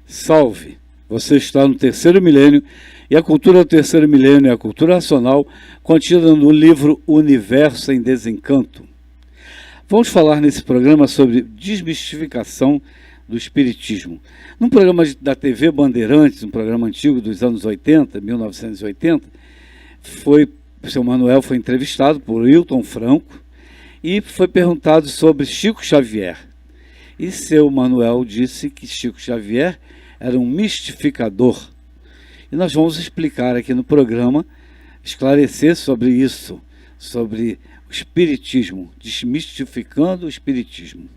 Salve! Você está no terceiro milênio e a cultura do terceiro milênio é a cultura racional contida no livro Universo em Desencanto. Vamos falar nesse programa sobre desmistificação do espiritismo. Num programa da TV Bandeirantes, um programa antigo dos anos 80, 1980, o seu Manuel foi entrevistado por Hilton Franco e foi perguntado sobre Chico Xavier. E seu Manuel disse que Chico Xavier era um mistificador. E nós vamos explicar aqui no programa, esclarecer sobre isso, sobre o espiritismo, desmistificando o espiritismo.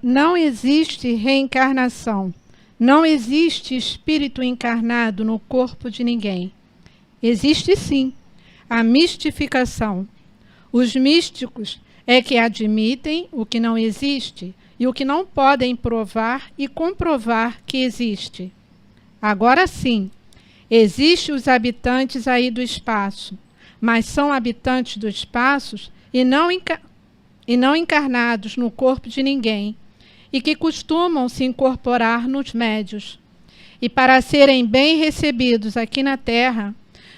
Não existe reencarnação. Não existe espírito encarnado no corpo de ninguém. Existe sim a mistificação. Os místicos é que admitem o que não existe e o que não podem provar e comprovar que existe. Agora sim, existem os habitantes aí do espaço, mas são habitantes do espaço e não encarnados no corpo de ninguém, e que costumam se incorporar nos médios. E para serem bem recebidos aqui na Terra,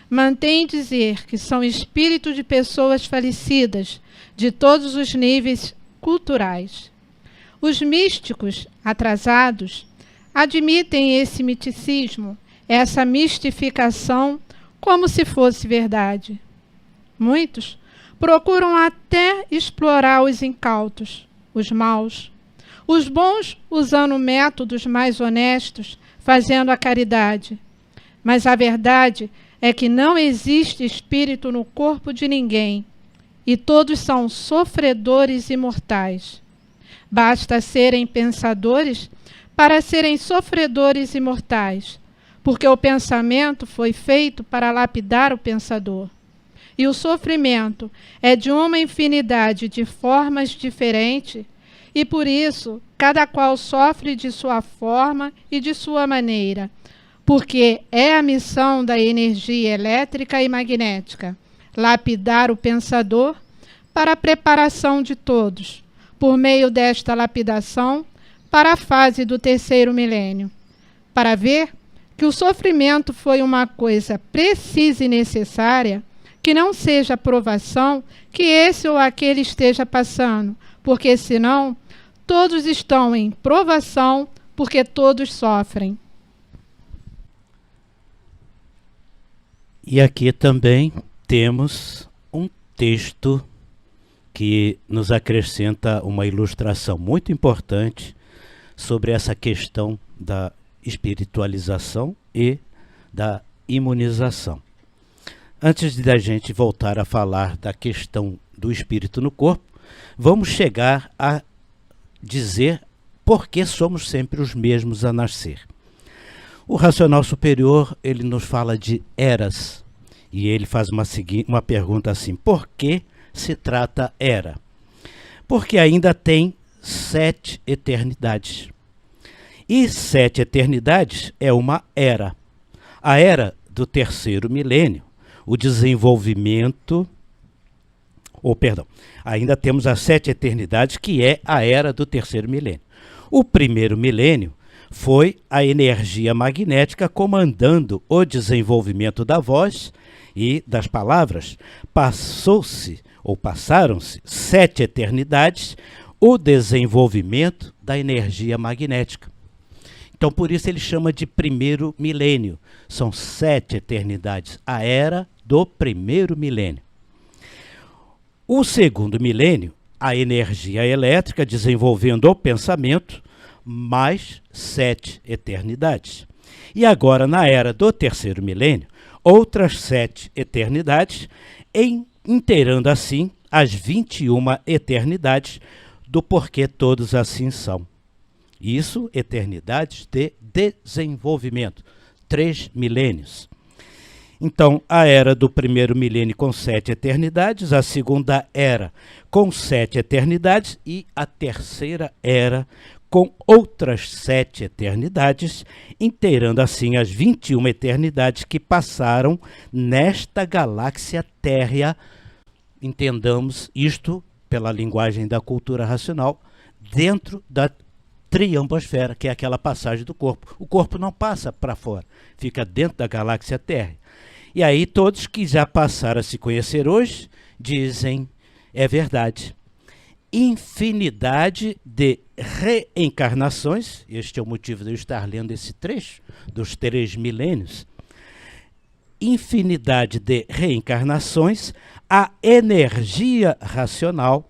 mantém dizer que são espíritos de pessoas falecidas de todos os níveis culturais. Os místicos atrasados admitem esse miticismo, essa mistificação, como se fosse verdade. Muitos procuram até explorar os incautos, os maus. Os bons usando métodos mais honestos, fazendo a caridade. Mas a verdade é que não existe espírito no corpo de ninguém, e todos são sofredores imortais. Basta serem pensadores para serem sofredores imortais, porque o pensamento foi feito para lapidar o pensador. E o sofrimento é de uma infinidade de formas diferentes, e por isso cada qual sofre de sua forma e de sua maneira, porque é a missão da energia elétrica e magnética, lapidar o pensador para a preparação de todos, por meio desta lapidação, para a fase do terceiro milênio, para ver que o sofrimento foi uma coisa precisa e necessária, que não seja a provação que esse ou aquele esteja passando, porque senão todos estão em provação, porque todos sofrem. E aqui também temos um texto que nos acrescenta uma ilustração muito importante sobre essa questão da espiritualização e da imunização. Antes de a gente voltar a falar da questão do espírito no corpo, vamos chegar a dizer por que somos sempre os mesmos a nascer. O racional superior, ele nos fala de eras, e ele faz uma pergunta assim: por que se trata era? Porque ainda tem 7 eternidades. E 7 eternidades é uma era. A era do terceiro milênio, o desenvolvimento, ainda temos as 7 eternidades, que é a era do terceiro milênio. O primeiro milênio foi a energia magnética comandando o desenvolvimento da voz e das palavras. Passaram-se 7 eternidades, o desenvolvimento da energia magnética. Então, por isso ele chama de primeiro milênio. São 7 eternidades, a era do primeiro milênio. O segundo milênio, a energia elétrica desenvolvendo o pensamento, mais 7 eternidades. E agora, na era do terceiro milênio, outras 7 eternidades, inteirando assim as 21 eternidades do porquê todos assim são. Isso, eternidades de desenvolvimento, 3 milênios. Então, a era do primeiro milênio com 7 eternidades, a segunda era com 7 eternidades e a terceira era com outras 7 eternidades, inteirando assim as 21 eternidades que passaram nesta galáxia térrea. Entendamos isto pela linguagem da cultura racional, dentro da triambosfera, que é aquela passagem do corpo. O corpo não passa para fora, fica dentro da galáxia Terra. E aí todos que já passaram a se conhecer hoje dizem, é verdade. Infinidade de reencarnações, este é o motivo de eu estar lendo esse trecho dos 3 milênios, infinidade de reencarnações, a energia racional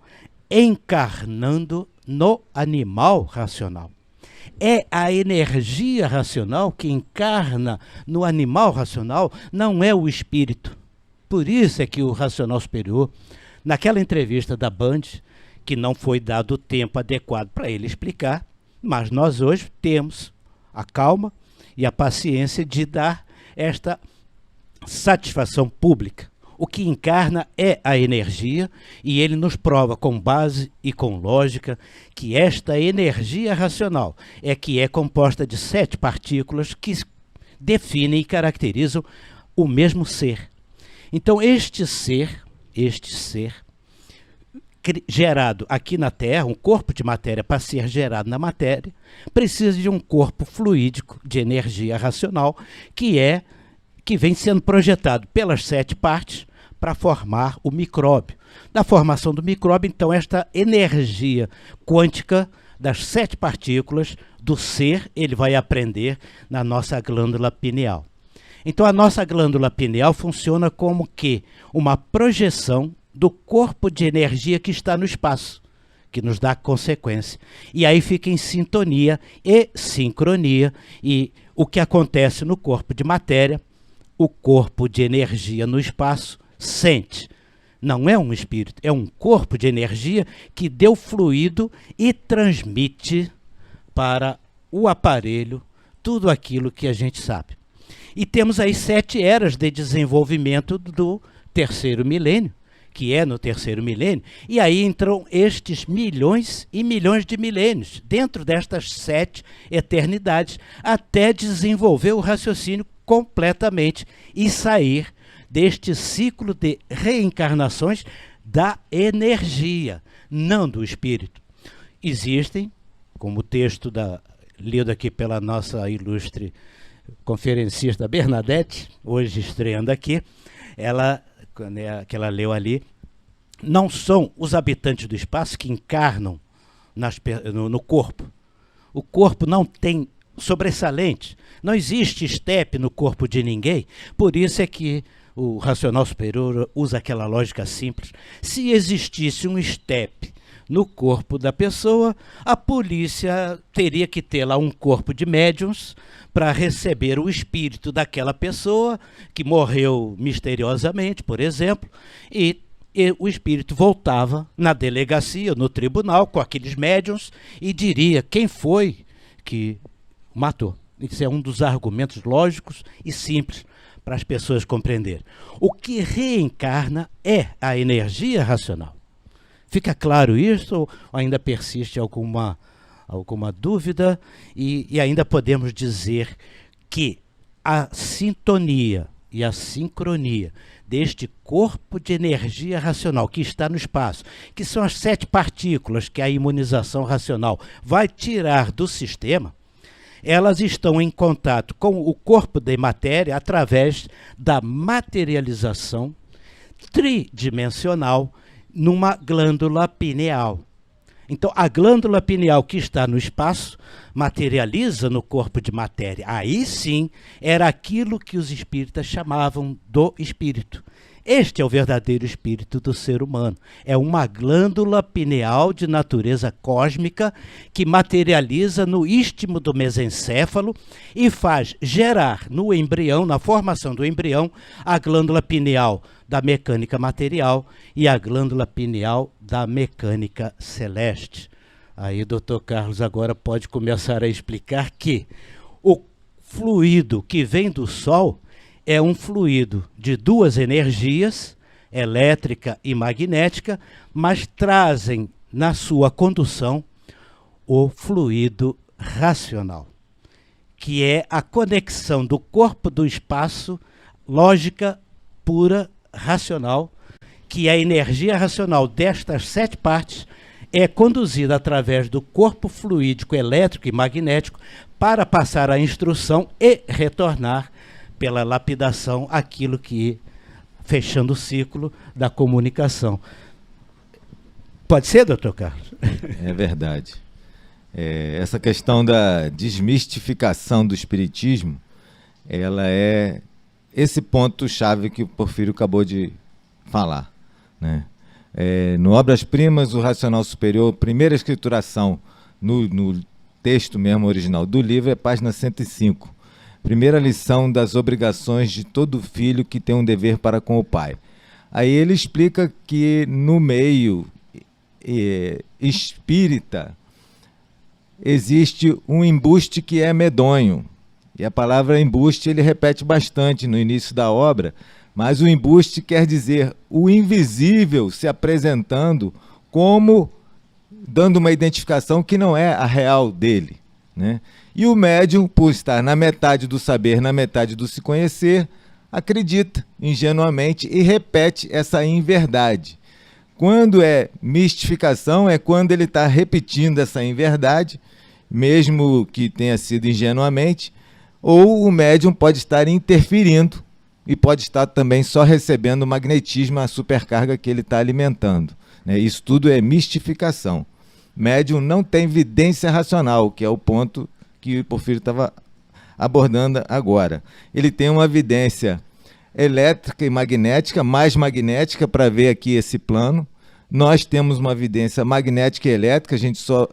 encarnando no animal racional. É a energia racional que encarna no animal racional, não é o espírito. Por isso é que o racional superior, naquela entrevista da Band, que não foi dado o tempo adequado para ele explicar, mas nós hoje temos a calma e a paciência de dar esta satisfação pública. O que encarna é a energia, e ele nos prova com base e com lógica que esta energia racional é que é composta de 7 partículas que definem e caracterizam o mesmo ser. Então este ser gerado aqui na Terra, um corpo de matéria para ser gerado na matéria, precisa de um corpo fluídico de energia racional que vem sendo projetado pelas 7 partes para formar o micróbio. Na formação do micróbio, então, esta energia quântica das 7 partículas do ser, ele vai aprender na nossa glândula pineal. Então, a nossa glândula pineal funciona como que uma projeção do corpo de energia que está no espaço, que nos dá consequência. E aí fica em sintonia e sincronia, e o que acontece no corpo de matéria, o corpo de energia no espaço sente. Não é um espírito, é um corpo de energia que deu fluido e transmite para o aparelho tudo aquilo que a gente sabe. E temos aí 7 eras de desenvolvimento do 3º milênio, que é no 3º milênio, e aí entram estes milhões e milhões de milênios, dentro destas 7 eternidades, até desenvolver o raciocínio completamente e sair deste ciclo de reencarnações da energia, não do espírito. Existem, como o texto lido aqui pela nossa ilustre conferencista Bernadette, hoje estreando aqui, que ela leu ali, não são os habitantes do espaço que encarnam no corpo. O corpo não tem sobressalente, não existe estepe no corpo de ninguém, por isso é que o racional superior usa aquela lógica simples. Se existisse um estepe no corpo da pessoa, a polícia teria que ter lá um corpo de médiuns para receber o espírito daquela pessoa que morreu misteriosamente, por exemplo, e o espírito voltava na delegacia, no tribunal, com aqueles médiuns e diria quem foi que matou. Isso é um dos argumentos lógicos e simples para as pessoas compreenderem. O que reencarna é a energia racional. Fica claro isso ou ainda persiste alguma dúvida? E ainda podemos dizer que a sintonia e a sincronia deste corpo de energia racional que está no espaço, que são as 7 partículas que a imunização racional vai tirar do sistema, elas estão em contato com o corpo de matéria através da materialização tridimensional numa glândula pineal. Então, a glândula pineal que está no espaço materializa no corpo de matéria. Aí sim, era aquilo que os espíritas chamavam do espírito. Este é o verdadeiro espírito do ser humano. É uma glândula pineal de natureza cósmica que materializa no istmo do mesencéfalo e faz gerar no embrião, na formação do embrião, a glândula pineal da mecânica material e a glândula pineal da mecânica celeste. Aí o Dr. Carlos agora pode começar a explicar que o fluido que vem do Sol é um fluido de 2 energias, elétrica e magnética, mas trazem na sua condução o fluido racional, que é a conexão do corpo do espaço, lógica pura, racional, que a energia racional destas 7 partes é conduzida através do corpo fluídico elétrico e magnético para passar a instrução e retornar pela lapidação aquilo que, fechando o ciclo da comunicação. Pode ser, doutor Carlos? É verdade. Essa questão da desmistificação do espiritismo, ela é esse ponto-chave que o Porfírio acabou de falar, né? No Obras Primas, o Racional Superior, primeira escrituração no texto mesmo original do livro, é página 105. Primeira lição das obrigações de todo filho que tem um dever para com o pai. Aí ele explica que no meio espírita existe um embuste que é medonho. E a palavra embuste ele repete bastante no início da obra, mas o embuste quer dizer o invisível se apresentando como dando uma identificação que não é a real dele, né? E o médium, por estar na metade do saber, na metade do se conhecer, acredita ingenuamente e repete essa inverdade. Quando é mistificação, é quando ele está repetindo essa inverdade, mesmo que tenha sido ingenuamente, ou o médium pode estar interferindo e pode estar também só recebendo o magnetismo, a supercarga que ele está alimentando, né? Isso tudo é mistificação. Médium não tem evidência racional, que é o ponto que o Porfírio estava abordando agora. Ele tem uma evidência elétrica e magnética, mais magnética, para ver aqui esse plano. Nós temos uma evidência magnética e elétrica, a gente só...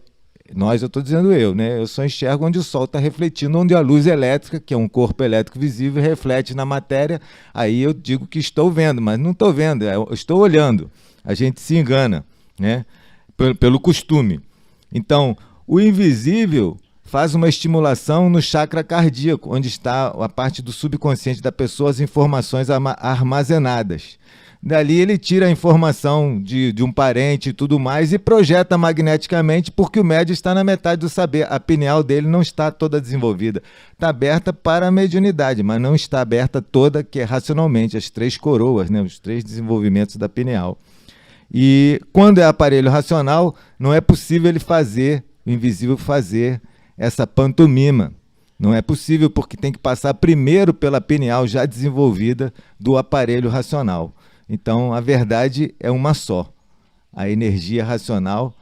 Nós, eu estou dizendo eu, né? Eu só enxergo onde o Sol está refletindo, onde a luz elétrica, que é um corpo elétrico visível, reflete na matéria. Aí eu digo que estou vendo, mas não estou vendo, eu estou olhando. A gente se engana, né? Pelo costume. Então, o invisível faz uma estimulação no chakra cardíaco, onde está a parte do subconsciente da pessoa, as informações armazenadas. Dali ele tira a informação de um parente e tudo mais e projeta magneticamente, porque o médium está na metade do saber. A pineal dele não está toda desenvolvida. Está aberta para a mediunidade, mas não está aberta toda, que é racionalmente, as 3 coroas, né? Os 3 desenvolvimentos da pineal. E quando é aparelho racional, não é possível ele fazer, o invisível fazer essa pantomima. Não é possível, porque tem que passar primeiro pela pineal já desenvolvida do aparelho racional. Então, a verdade é uma só. A energia racional,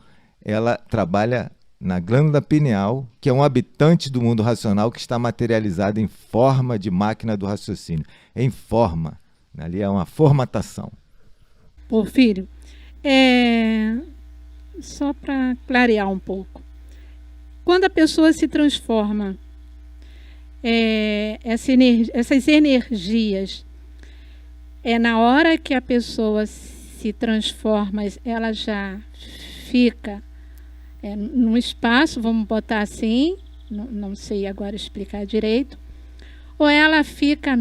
ela trabalha na glândula pineal, que é um habitante do mundo racional que está materializado em forma de máquina do raciocínio. Em forma. Ali é uma formatação. Porfírio, só para clarear um pouco. Quando a pessoa se transforma, essas energias, na hora que a pessoa se transforma, ela já fica num espaço, vamos botar assim, não sei agora explicar direito, ou ela fica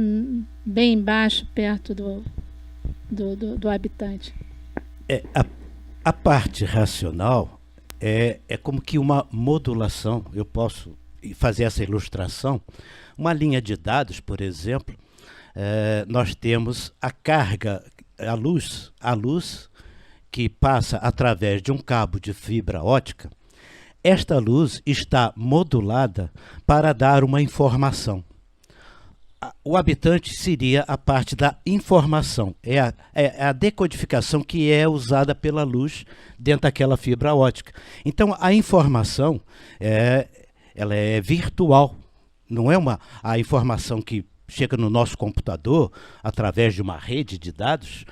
bem embaixo, perto do habitante? A parte racional é como que uma modulação. Eu posso fazer essa ilustração. Uma linha de dados, por exemplo, nós temos a carga, a luz que passa através de um cabo de fibra ótica. Esta luz está modulada para dar uma informação. O habitante seria a parte da informação, é a decodificação que é usada pela luz dentro daquela fibra ótica. Então, a informação ela é virtual, não é a informação que chega no nosso computador através de uma rede de dados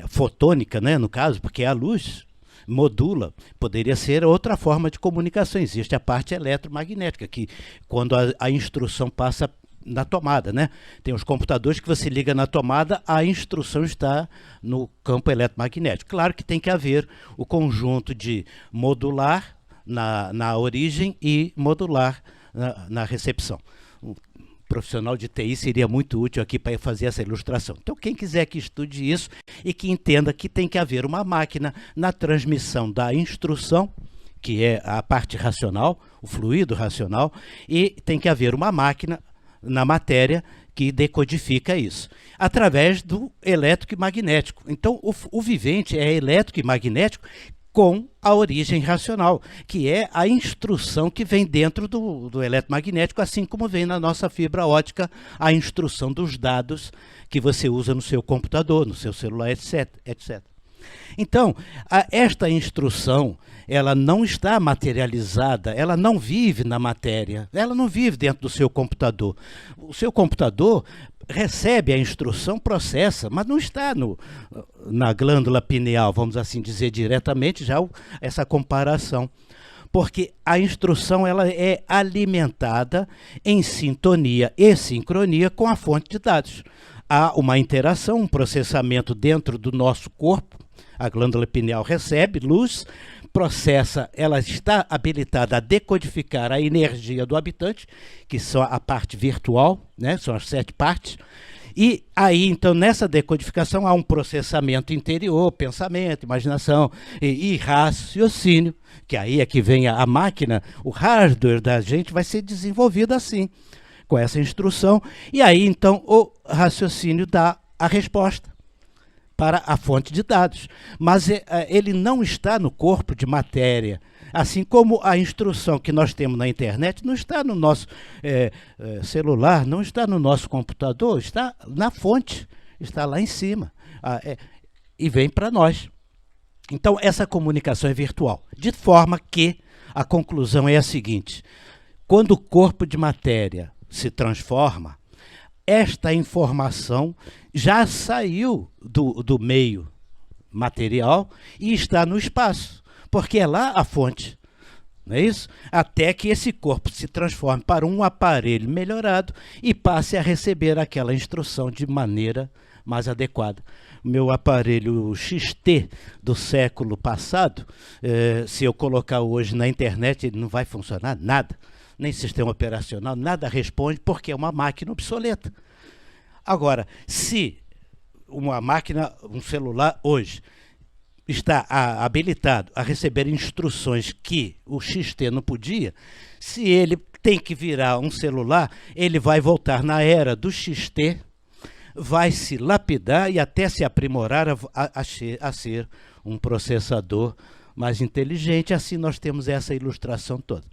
fotônica, né, no caso, porque a luz modula. Poderia ser outra forma de comunicação. Existe a parte eletromagnética, que quando a instrução passa na tomada, né? Tem os computadores que você liga na tomada, a instrução está no campo eletromagnético. Claro que tem que haver o conjunto de modular na origem e modular na recepção. Um profissional de TI seria muito útil aqui para fazer essa ilustração. Então, quem quiser que estude isso e que entenda que tem que haver uma máquina na transmissão da instrução, que é a parte racional, o fluido racional, e tem que haver uma máquina na matéria que decodifica isso, através do elétrico e magnético. Então, o vivente é elétrico e magnético com a origem racional, que é a instrução que vem dentro do eletromagnético, assim como vem na nossa fibra ótica a instrução dos dados que você usa no seu computador, no seu celular, etc, etc. Então, esta instrução, ela não está materializada, ela não vive na matéria, ela não vive dentro do seu computador. O seu computador recebe a instrução, processa, mas não está na glândula pineal, vamos assim dizer diretamente, já essa comparação. Porque a instrução ela é alimentada em sintonia e sincronia com a fonte de dados. Há uma interação, um processamento dentro do nosso corpo, a glândula pineal recebe luz, processa, ela está habilitada a decodificar a energia do habitante, que são a parte virtual, né, são as 7 partes, e aí, então, nessa decodificação há um processamento interior, pensamento, imaginação e raciocínio, que aí é que vem a máquina, o hardware da gente vai ser desenvolvido assim, com essa instrução, e aí, então, o raciocínio dá a resposta para a fonte de dados, mas ele não está no corpo de matéria, assim como a instrução que nós temos na internet não está no nosso celular, não está no nosso computador, está na fonte, está lá em cima, e vem para nós. Então, essa comunicação é virtual, de forma que a conclusão é a seguinte: quando o corpo de matéria se transforma, esta informação já saiu do meio material e está no espaço, porque é lá a fonte, não é isso? Até que esse corpo se transforme para um aparelho melhorado e passe a receber aquela instrução de maneira mais adequada. Meu aparelho XT do século passado, se eu colocar hoje na internet, ele não vai funcionar nada. Nem sistema operacional, nada responde, porque é uma máquina obsoleta. Agora, se uma máquina, um celular hoje, está habilitado a receber instruções que o XT não podia, se ele tem que virar um celular, ele vai voltar na era do XT, vai se lapidar e até se aprimorar a ser um processador mais inteligente. Assim nós temos essa ilustração toda.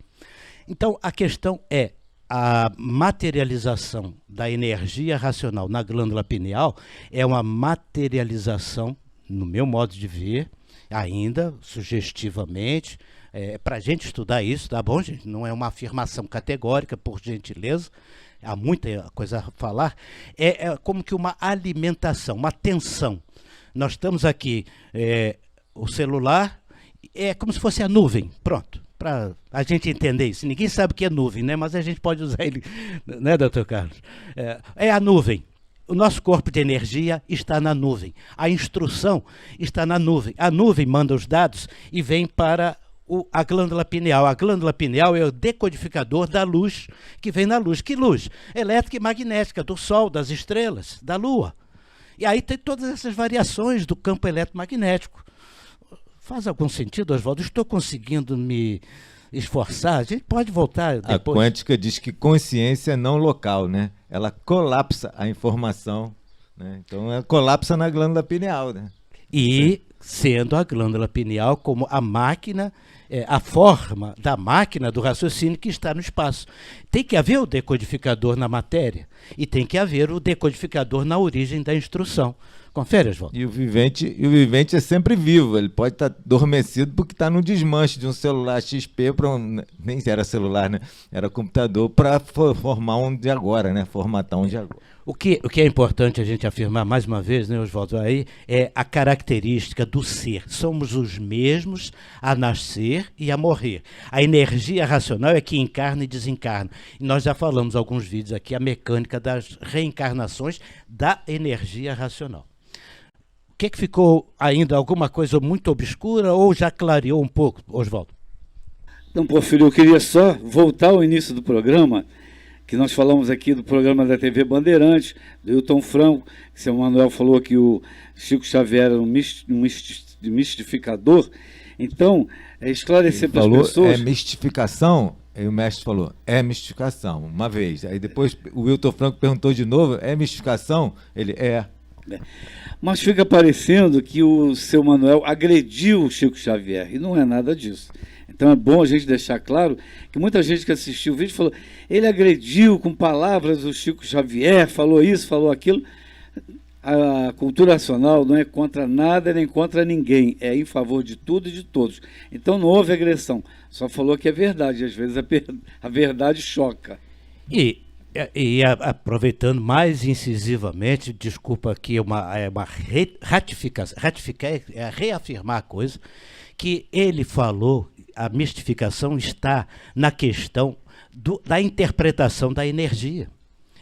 Então, a questão é a materialização da energia racional na glândula pineal é uma materialização, no meu modo de ver, ainda sugestivamente, para a gente estudar isso, tá bom, gente? Não é uma afirmação categórica, por gentileza, há muita coisa a falar, é como que uma alimentação, uma tensão. Nós estamos aqui, o celular é como se fosse a nuvem, pronto. Para a gente entender isso. Ninguém sabe o que é nuvem, né? Mas a gente pode usar ele, né, doutor Carlos? É a nuvem. O nosso corpo de energia está na nuvem. A instrução está na nuvem. A nuvem manda os dados e vem para a glândula pineal. A glândula pineal é o decodificador da luz que vem na luz. Que luz? Elétrica e magnética, do Sol, das estrelas, da Lua. E aí tem todas essas variações do campo eletromagnético. Faz algum sentido, Oswaldo? Estou conseguindo me esforçar? A gente pode voltar depois. A quântica diz que consciência é não local, né? Ela colapsa a informação, né? Então ela colapsa na glândula pineal, né? E sendo a glândula pineal como a máquina, a forma da máquina do raciocínio que está no espaço. Tem que haver o decodificador na matéria e tem que haver o decodificador na origem da instrução. Confere, Oswaldo. E o vivente é sempre vivo, ele pode estar adormecido porque está no desmanche de um celular XP, nem era celular, né? Era computador, para formar um de agora, né? Formatar um de agora. O que é importante a gente afirmar mais uma vez, né, Oswaldo, aí, é a característica do ser. Somos os mesmos a nascer e a morrer. A energia racional é que encarna e desencarna. E nós já falamos em alguns vídeos aqui a mecânica das reencarnações da energia racional. O que ficou ainda alguma coisa muito obscura ou já clareou um pouco, Oswaldo? Então, Porfírio, eu queria só voltar ao início do programa, que nós falamos aqui do programa da TV Bandeirantes, do Hilton Franco, que o seu Manuel falou que o Chico Xavier era um mistificador. Então, esclarecer para as pessoas... É mistificação, aí o mestre falou, é mistificação, uma vez. Aí depois o Hilton Franco perguntou de novo, é mistificação? Ele, Mas fica parecendo que o seu Manuel agrediu o Chico Xavier, e não é nada disso. Então é bom a gente deixar claro que muita gente que assistiu o vídeo falou, ele agrediu com palavras o Chico Xavier, falou isso, falou aquilo. A cultura racional não é contra nada nem contra ninguém, é em favor de tudo e de todos. Então não houve agressão, só falou que é verdade, às vezes a verdade choca. E aproveitando mais incisivamente, desculpa aqui, reafirmar a coisa, que ele falou, a mistificação está na questão da interpretação da energia.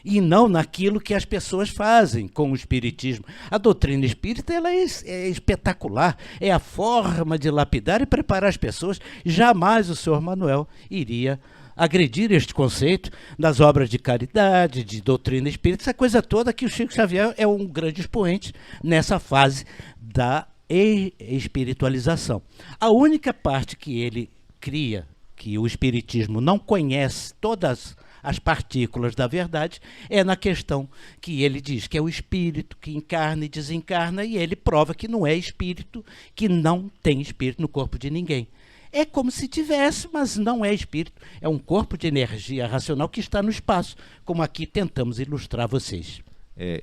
E não naquilo que as pessoas fazem com o espiritismo. A doutrina espírita ela é espetacular, é a forma de lapidar e preparar as pessoas. Jamais o senhor Manuel iria agredir este conceito das obras de caridade, de doutrina espírita, essa coisa toda que o Chico Xavier é um grande expoente nessa fase da espiritualização. A única parte que ele cria, que o espiritismo não conhece todas as partículas da verdade, é na questão que ele diz que é o espírito que encarna e desencarna, e ele prova que não é espírito, que não tem espírito no corpo de ninguém. É como se tivesse, mas não é espírito, é um corpo de energia racional que está no espaço, como aqui tentamos ilustrar vocês.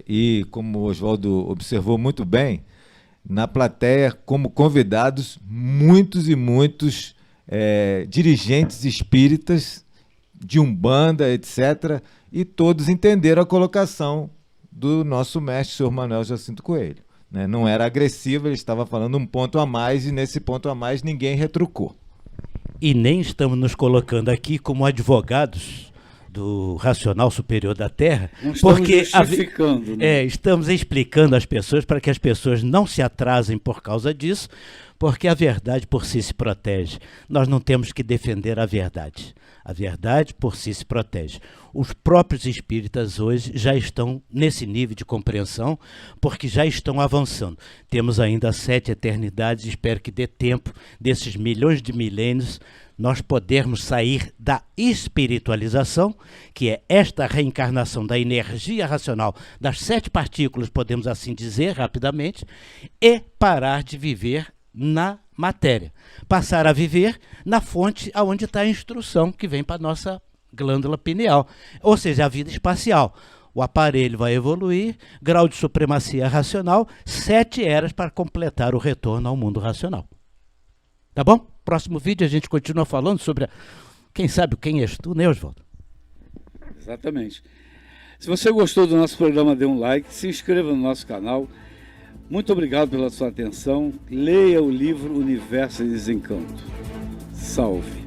E como o Oswaldo observou muito bem, na plateia, como convidados, muitos e muitos dirigentes espíritas, de Umbanda, etc., e todos entenderam a colocação do nosso mestre, o senhor Manuel Jacinto Coelho. Né? Não era agressivo, ele estava falando um ponto a mais, e nesse ponto a mais ninguém retrucou. E nem estamos nos colocando aqui como advogados do Racional Superior da Terra, não estamos porque justificando, né? Estamos explicando às pessoas para que as pessoas não se atrasem por causa disso, porque a verdade por si se protege. Nós não temos que defender a verdade. A verdade por si se protege. Os próprios espíritas hoje já estão nesse nível de compreensão, porque já estão avançando. Temos ainda 7 eternidades, espero que dê tempo desses milhões de milênios nós podermos sair da espiritualização, que é esta reencarnação da energia racional, das 7 partículas, podemos assim dizer rapidamente, e parar de viver na matéria. Passar a viver na fonte onde está a instrução que vem para a nossa glândula pineal, ou seja, a vida espacial. O aparelho vai evoluir, grau de supremacia racional, 7 eras para completar o retorno ao mundo racional. Tá bom? Próximo vídeo a gente continua falando sobre, quem sabe quem és tu, né, Oswaldo? Exatamente. Se você gostou do nosso programa, dê um like, se inscreva no nosso canal. Muito obrigado pela sua atenção. Leia o livro Universo em Desencanto. Salve!